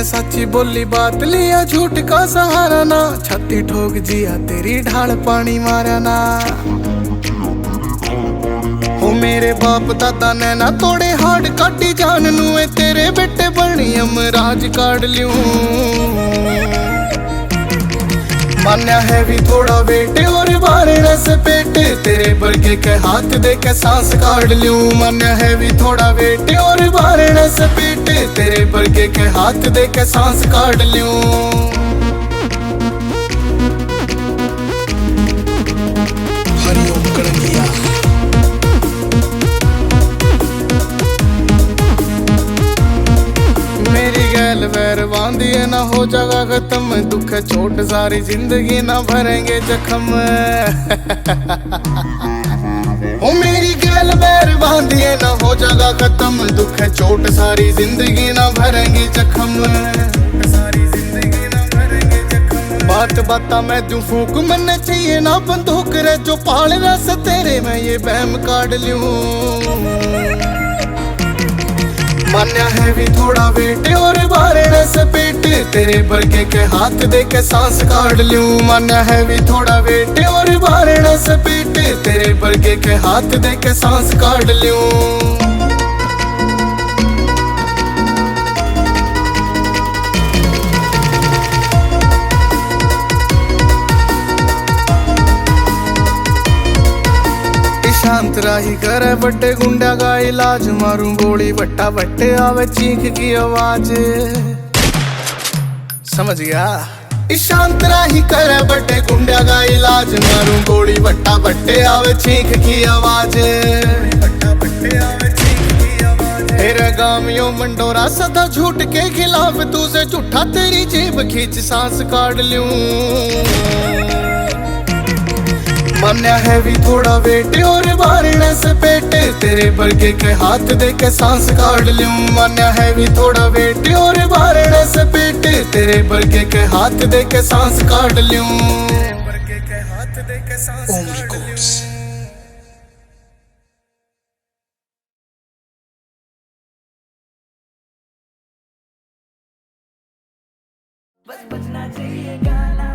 मैंने सच्ची बोली बात लिया झूठ का सहारा ना, छाती ठोक जिया तेरी ढाल पानी मारा ना। हो मेरे बाप दादा ने ना तोड़े हाड काटी जान नू, तेरे बेटे बनी अमराज काट लियूं। मान्या है भी थोड़ा वेट और बारने से पेट, तेरे बरगे के हाथ दे के सांस काट लूं। मान्या है भी थोड़ा वेट और बारने से पेट, तेरे बरगे के हाथ दे के सांस काट लूं। हरिओम कड़ंगिया मेरी गैल वैर बांधिए ना हो जाएगा खत्म, दुख चोट सारी जिंदगी ना भरेंगे जख्म। ओ मेरी गैल वैर बांधिए ना हो जाएगा खत्म, दुख चोट सारी जिंदगी ना भरेंगे जख्म। बात बाता मैं दूं फूक मन चाहिए ना बंदूक रे, जो पाल रस तेरे मैं ये बहम काट लूं। मान्या है भी थोड़ा वेट और बारने से पेट, तेरे बरगे के हाथ दे के सांस काट लूं। मान्या है भी थोड़ा वेट और बारने से पेट, तेरे बरगे के हाथ दे के सांस काट लूं। शांत राही करे बड़े गुंडा का इलाज, मारूं गोली बट्टा बट्टे आवे चीख की आवाज। समझ गया? शांत राही करे बड़े गुंडा का इलाज, मारूं गोली बट्टा बट्टे आवे चीख की आवाज। तेरे गामियों मंडोरा सदा झूठ के खिलाफ, तू से झूठा तेरी जेब खींच सांस काट लूं। मान्या है भी थोड़ा वेट और बारने से पेट, तेरे बरगे के हाथ दे के सांस काट लूं। मान्या है भी थोड़ा वेट और बारने से पेट, तेरे बरगे के हाथ दे के सांस काट लूं। ओम रिकॉर्ड्स। बस बजना चाहिए गाना।